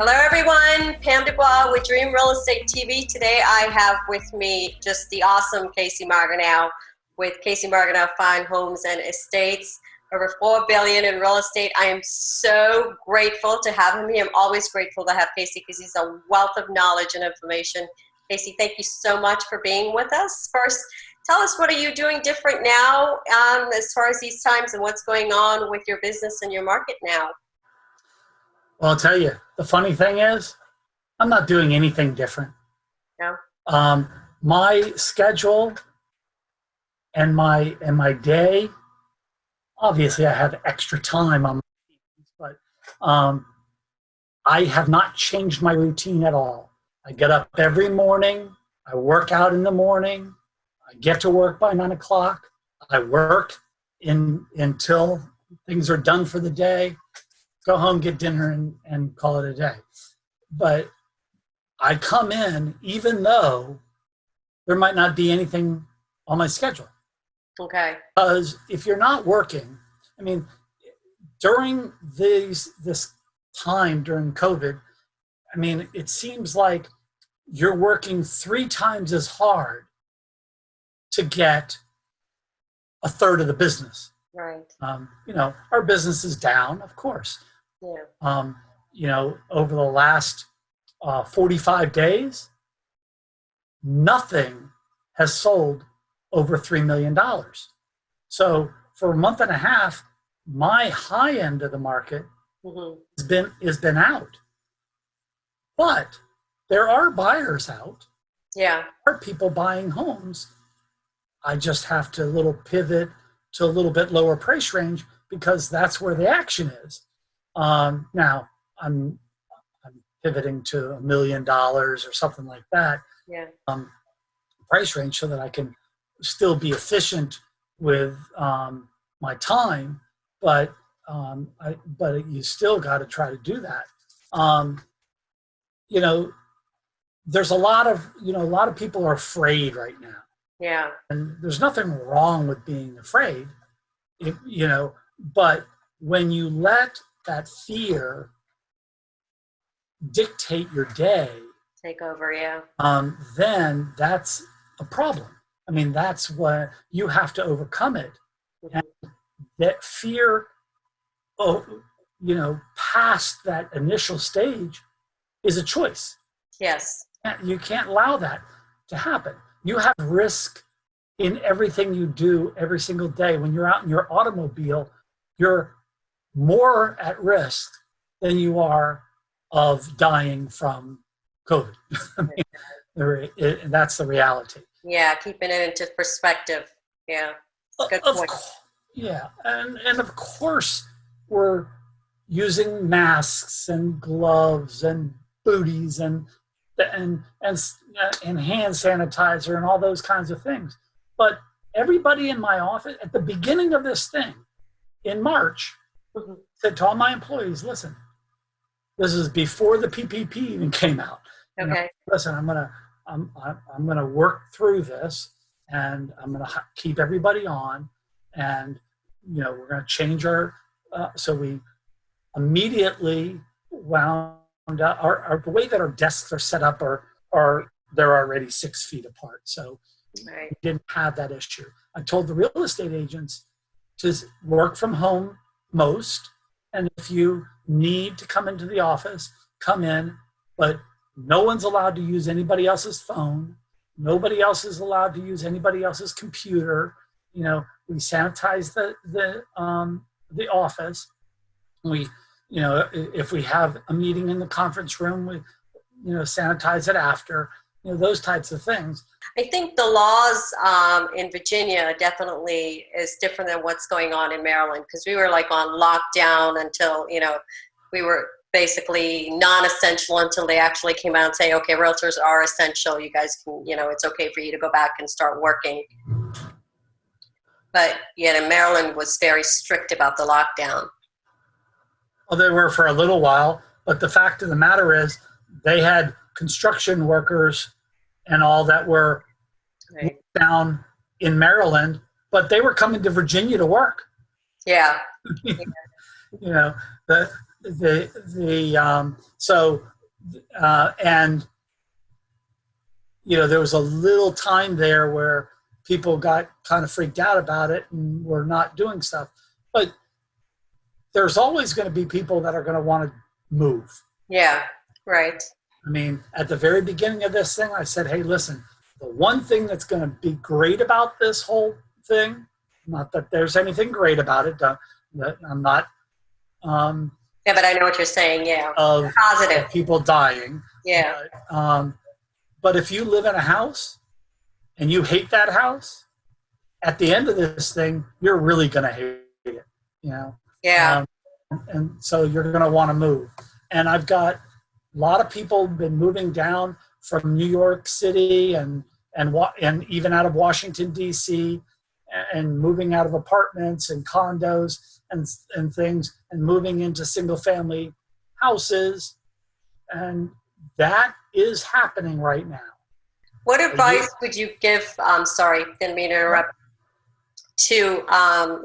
Hello, everyone. Pam DuBois with Dream Real Estate TV. Today, I have with me just the awesome Casey Margenau with Casey Margenau Fine Homes and Estates. Over $4 billion in real estate. I am so grateful to have him here. I'm always grateful to have Casey because he's a wealth of knowledge and information. Casey, thank you so much for being with us. First, tell us, what are you doing different now as far as these times and what's going on with your business and your market now? Well, I'll tell you, the funny thing is, I'm not doing anything different. No? My schedule and my day, obviously I have extra time on my meetings, but I have not changed my routine at all. I get up every morning, I work out in the morning, I get to work by 9 o'clock, I work until things are done for the day, go home, get dinner, and call it a day. But I come in even though there might not be anything on my schedule. Okay. Because if you're not working, I mean, during this time during COVID, I mean, it seems like you're working 3 times as hard to get a third of the business. Right. You know, our business is down, of course. Yeah. You know, over the last 45 days, nothing has sold over $3 million. So for a month and a half, my high end of the market has been out. But there are buyers out. Yeah. There are people buying homes. I just have to pivot to a little bit lower price range because that's where the action is. Now I'm pivoting to $1 million or something like that. Yeah. Price range so that I can still be efficient with my time, but you still got to try to do that. You know, there's a lot of people are afraid right now. Yeah. And there's nothing wrong with being afraid, you know, but when you let that fear dictate your day, Take over, yeah. then that's a problem. I mean, that's what you have to overcome it. And that fear, you know, past that initial stage is a choice. Yes. You can't allow that to happen. You have risk in everything you do every single day. When you're out in your automobile, you're more at risk than you are of dying from COVID. I mean, that's the reality. Yeah, keeping it into perspective. Yeah. Good point. Yeah, and of course we're using masks and gloves and booties and hand sanitizer and all those kinds of things. But everybody in my office at the beginning of this thing in March said to all my employees, listen, this is before the PPP even came out. Okay. You know, listen, I'm gonna work through this, and I'm gonna keep everybody on, and you know, we're gonna change our. So we immediately wound up the way that our desks are set up are they're already 6 feet apart. So Right. we didn't have that issue. I told the real estate agents to work from home most, and if you need to come into the office, come in, but no one's allowed to use anybody else's phone. Nobody else is allowed to use anybody else's computer. You know, we sanitize the office. We, you know, if we have a meeting in the conference room, we, you know, sanitize it after. You know, those types of things. I think the laws in Virginia definitely is different than what's going on in Maryland, because we were like on lockdown until, you know, we were basically non-essential until they actually came out and say, okay, realtors are essential. You guys can, you know, it's okay for you to go back and start working. But yet Maryland was very strict about the lockdown. Well, they were for a little while, but the fact of the matter is they had construction workers and all that were Right. down in Maryland, but they were coming to Virginia to work. Yeah. You know, and there was a little time there where people got kind of freaked out about it and were not doing stuff. But there's always going to be people that are going to want to move. Yeah, right. I mean, at the very beginning of this thing, I said, hey, listen, the one thing that's going to be great about this whole thing, not that there's anything great about it, I'm not. Yeah, but I know what you're saying, yeah. Of positive. People dying. Yeah. But if you live in a house and you hate that house, at the end of this thing, you're really going to hate it, Yeah. And so you're going to want to move. And I've got a lot of people been moving down from New York City and even out of Washington, D.C., and moving out of apartments and condos and things and moving into single family houses. And that is happening right now. What advice would you give, sorry, didn't mean to interrupt, to,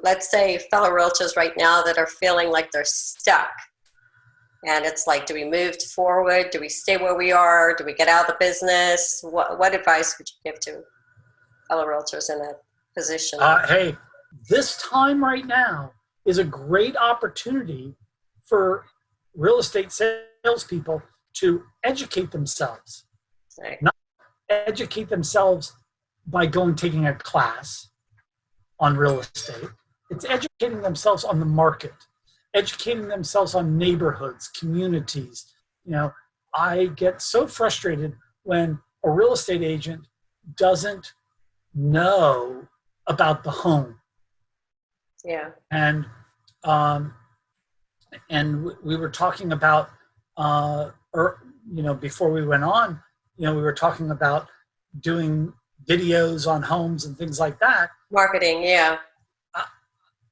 let's say, fellow realtors right now that are feeling like they're stuck? And it's like, do we move forward? Do we stay where we are? Do we get out of the business? What advice would you give to fellow realtors in that position? Hey, this time right now is a great opportunity for real estate salespeople to educate themselves. Right. Not educate themselves by taking a class on real estate. It's educating themselves on the market, educating themselves on neighborhoods, communities. I get so frustrated when a real estate agent doesn't know about the home. Yeah. And we were talking about, before we went on, we were talking about doing videos on homes and things like that. Marketing, yeah.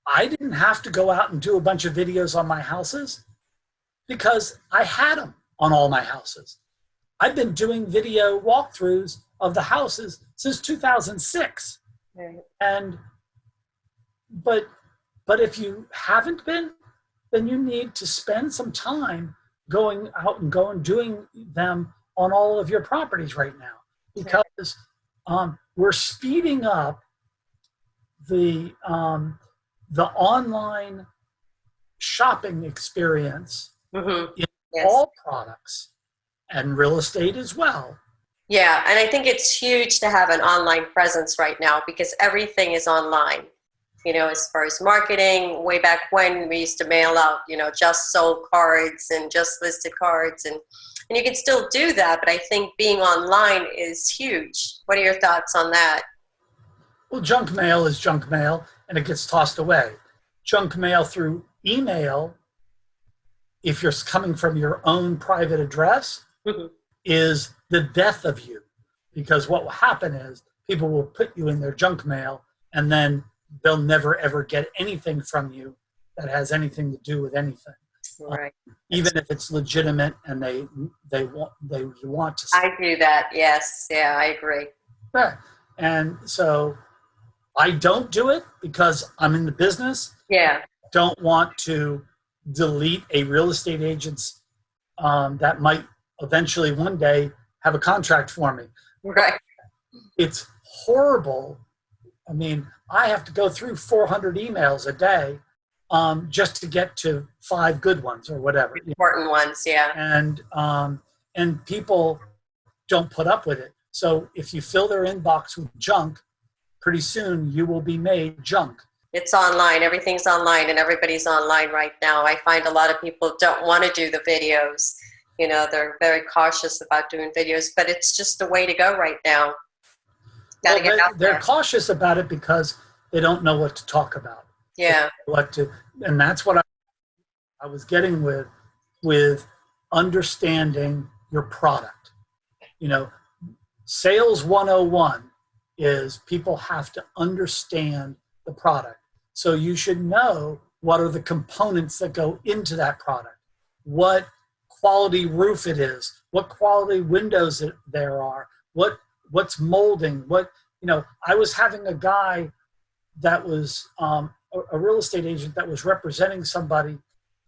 I didn't have to go out and do a bunch of videos on my houses because I had them on all my houses. I've been doing video walkthroughs of the houses since 2006. Right. But if you haven't been, then you need to spend some time going out and doing them on all of your properties right now, because we're speeding up the online shopping experience in all products and real estate as well. Yeah, and I think it's huge to have an online presence right now because everything is online. As far as marketing, way back when we used to mail out, just sold cards and just listed cards, and you can still do that, but I think being online is huge. What are your thoughts on that? Well, junk mail is junk mail, and it gets tossed away. Junk mail through email, if you're coming from your own private address, is the death of you. Because what will happen is people will put you in their junk mail, and then they'll never, ever get anything from you that has anything to do with anything. Right. Even if it's legitimate and they want to. I do that. Yes. Yeah, I agree. Right. And so I don't do it because I'm in the business. Yeah. Don't want to delete a real estate agent's that might eventually one day have a contract for me. Right. It's horrible. I mean, I have to go through 400 emails a day just to get to 5 good ones or whatever. Important ones, yeah. And people don't put up with it. So if you fill their inbox with junk, pretty soon you will be made junk. It's online. Everything's online, and everybody's online right now. I find a lot of people don't want to do the videos. They're very cautious about doing videos, but it's just the way to go right now. Gotta get out there. They're cautious about it because they don't know what to talk about. Yeah. And that's what I was getting with understanding your product. Sales 101 is people have to understand the product. So you should know what are the components that go into that product, what quality roof it is, what quality windows there are, what's molding, I was having a guy that was a real estate agent that was representing somebody,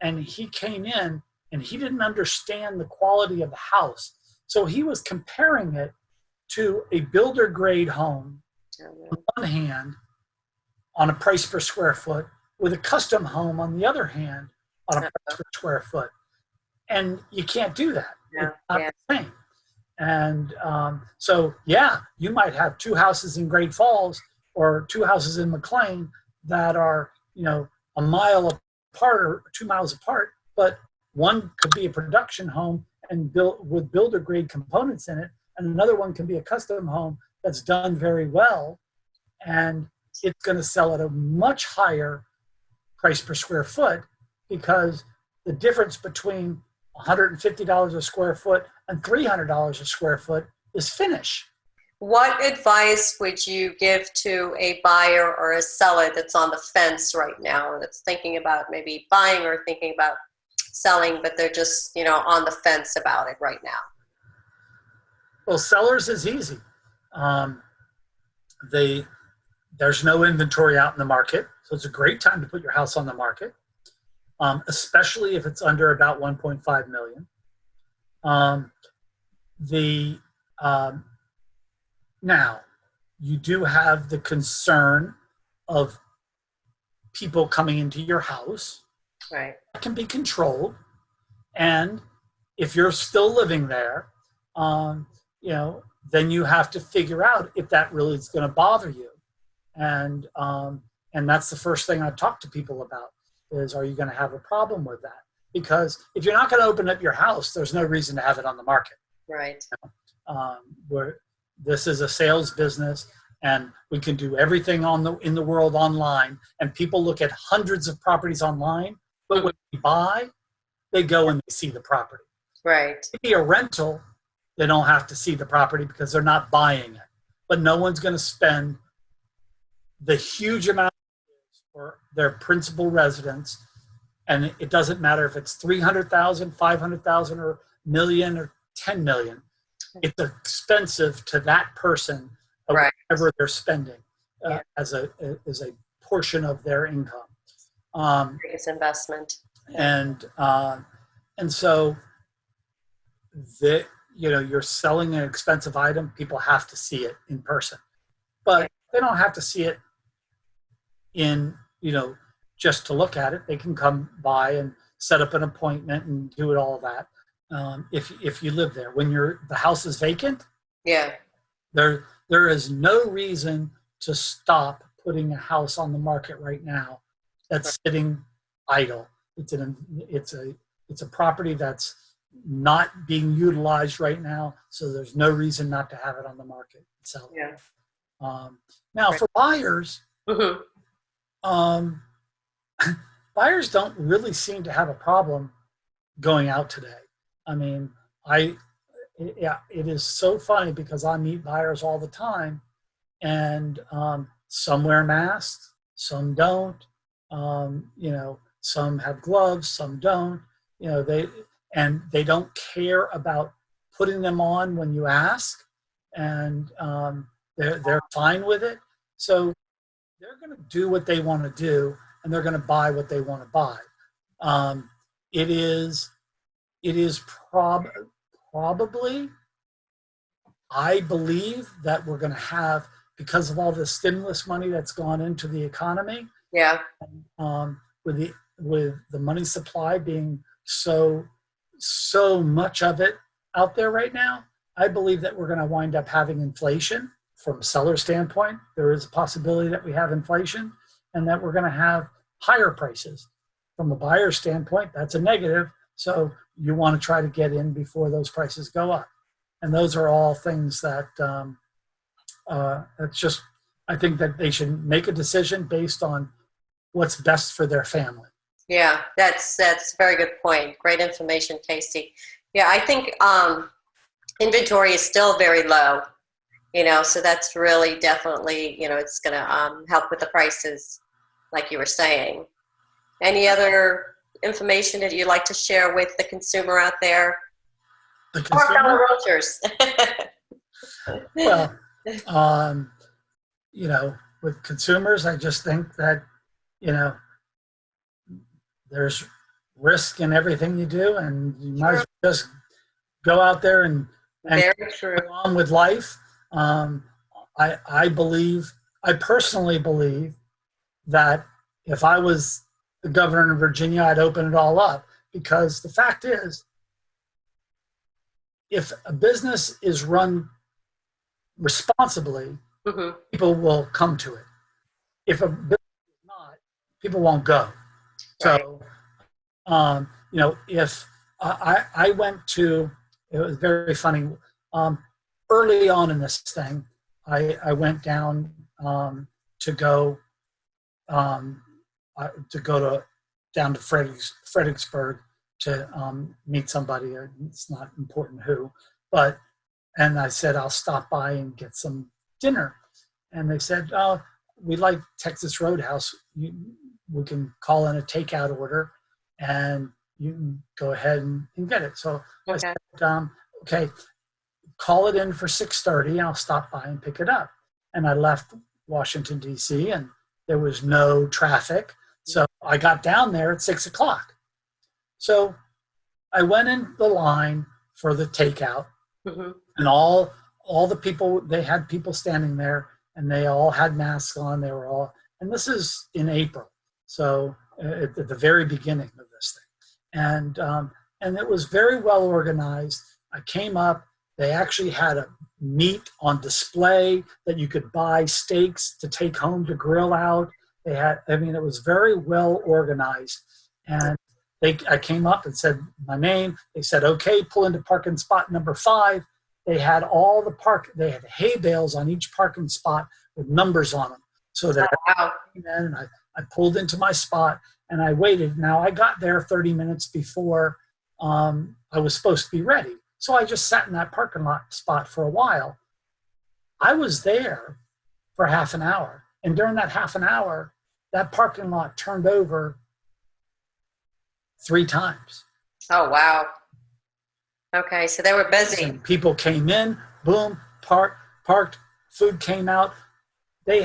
and he came in and he didn't understand the quality of the house. So he was comparing it to a builder grade home on one hand on a price per square foot, with a custom home on the other hand on a price per square foot. And you can't do that. Yeah. It's not the same. And so, yeah, you might have two houses in Great Falls or two houses in McLean that are, a mile apart or 2 miles apart, but one could be a production home and built with builder grade components in it, and another one can be a custom home that's done very well, and it's going to sell at a much higher price per square foot, because the difference between $150 a square foot and $300 a square foot is finish. What advice would you give to a buyer or a seller that's on the fence right now, that's thinking about maybe buying or thinking about selling, but they're just, on the fence about it right now? Well, sellers is easy. There's no inventory out in the market, so it's a great time to put your house on the market, especially if it's under about 1.5 million. Now, you do have the concern of people coming into your house. Right. That can be controlled. And if you're still living there, then you have to figure out if that really is going to bother you. And that's the first thing I talk to people about is, are you going to have a problem with that? Because if you're not going to open up your house, there's no reason to have it on the market. Right. This is a sales business, and we can do everything in the world online, and people look at hundreds of properties online, but when they buy, they go and they see the property. Right. Maybe a rental, they don't have to see the property because they're not buying it, but no one's going to spend the huge amount for their principal residence, and it doesn't matter if it's 300,000, 500,000, or million, or 10 million. It's expensive to that person of whatever they're spending as a portion of their income. Biggest investment. And so you're selling an expensive item. People have to see it in person, but they don't have to see it in just to look at it. They can come by and set up an appointment and do it all that. If you live there, when the house is vacant, there is no reason to stop putting a house on the market right now that's sitting idle. It's a property that's not being utilized right now, so there's no reason not to have it on the market itself. Now, for buyers, buyers don't really seem to have a problem going out today. I mean, it is so funny because I meet buyers all the time, and some wear masks, some don't. Some have gloves, some don't. They don't care about putting them on when you ask, and they're fine with it. So they're going to do what they want to do, and they're going to buy what they want to buy. It is probably, I believe that we're going to have, because of all the stimulus money that's gone into the economy, with the money supply being so much of it out there right now, I believe that we're going to wind up having inflation. From a seller standpoint, there is a possibility that we have inflation and that we're going to have higher prices. From a buyer standpoint, that's a negative. So you want to try to get in before those prices go up. And those are all things that I think that they should make a decision based on what's best for their family. Yeah, that's a very good point. Great information, Casey. Yeah, I think inventory is still very low, so that's really definitely, it's going to help with the prices, like you were saying. Any other information that you'd like to share with the consumer out there? The consumer? Or fellow realtors. Well, with consumers, I just think that, there's risk in everything you do, and you might as well just go out there and Very true. go on with life. Um, I personally believe that if I was the governor of Virginia, I'd open it all up, because the fact is, if a business is run responsibly, Mm-hmm. people will come to it. If a business is not, people won't go. Right. So, if I went to, it was very funny. Early on in this thing, I went down to go down to Fredericksburg to meet somebody. It's not important who, and I said I'll stop by and get some dinner, and they said, "Oh, we like Texas Roadhouse. We can call in a takeout order, and you can go ahead and get it." So I said, "Okay, call it in for 6:30, and I'll stop by and pick it up." And I left Washington, D.C., and there was no traffic. So I got down there at 6 o'clock. So I went in the line for the takeout, Mm-hmm. and all the people, they had people standing there, and they all had masks on. They were all, and this is in April, so at the very beginning of this thing. And it was very well organized. I came up, they actually had a meat on display that you could buy steaks to take home to grill out. They had, it was very well organized. And I came up and said my name. They said, "Okay, pull into parking spot number 5. They had they had hay bales on each parking spot with numbers on them. So that and I pulled into my spot and I waited. Now I got there 30 minutes before I was supposed to be ready. So I just sat in that parking lot spot for a while. I was there for half an hour. And during that half an hour, that parking lot turned over 3 times. Oh, wow. Okay, so they were busy. And people came in, boom, parked, food came out. They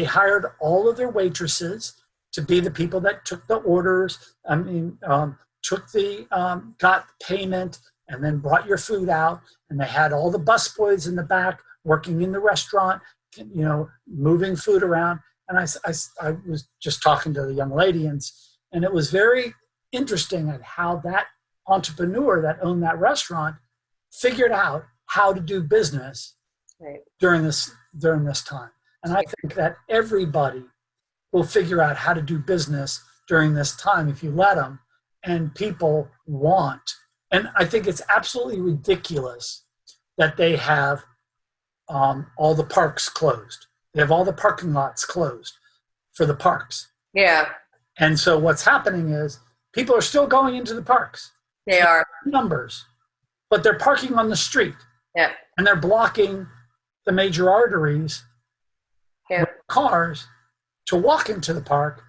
hired all of their waitresses to be the people that took the orders. Got payment, and then brought your food out. And they had all the busboys in the back working in the restaurant, moving food around. And I was just talking to the young lady, and it was very interesting at how that entrepreneur that owned that restaurant figured out how to do business during this time. And I think that everybody will figure out how to do business during this time if you let them. And people want. And I think it's absolutely ridiculous that they have all the parks closed. They have all the parking lots closed for the parks. Yeah. And so what's happening is people are still going into the parks. They are. Numbers. But they're parking on the street. Yeah. And they're blocking the major arteries with cars to walk into the park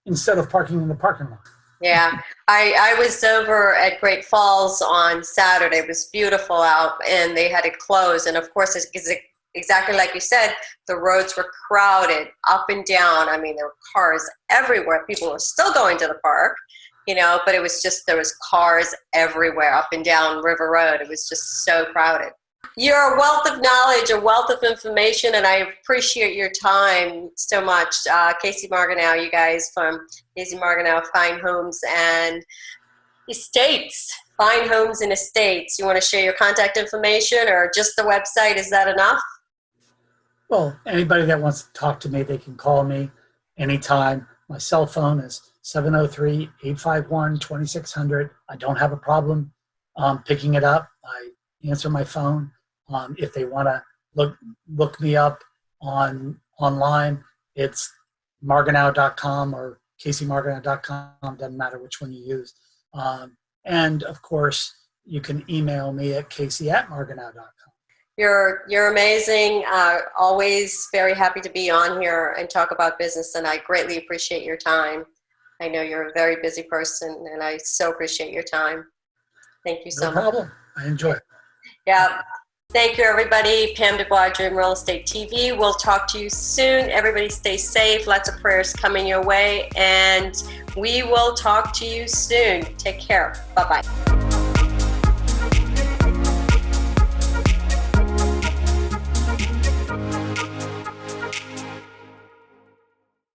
instead of parking in the parking lot. Yeah, I was over at Great Falls on Saturday. It was beautiful out, and they had it closed. And of course, it's exactly like you said, the roads were crowded up and down. There were cars everywhere. People were still going to the park, but it was just, there was cars everywhere up and down River Road. It was just so crowded. You're a wealth of knowledge, a wealth of information, and I appreciate your time so much. Casey Margenau, you guys from Casey Margenau Fine Homes and Estates. Fine Homes and Estates. You want to share your contact information or just the website? Is that enough? Well, anybody that wants to talk to me, they can call me anytime. My cell phone is 703-851-2600. I don't have a problem picking it up. I answer my phone. If they want to look me up online, it's margenau.com or caseymargenau.com. Doesn't matter which one you use. And of course, you can email me at casey@margenau.com. You're amazing. Always very happy to be on here and talk about business, and I greatly appreciate your time. I know you're a very busy person, and I so appreciate your time. Thank you so much. No problem. I enjoy it. Yeah. Thank you, everybody. Pam DuBois, Dream Real Estate TV. We'll talk to you soon. Everybody stay safe. Lots of prayers coming your way. And we will talk to you soon. Take care. Bye-bye.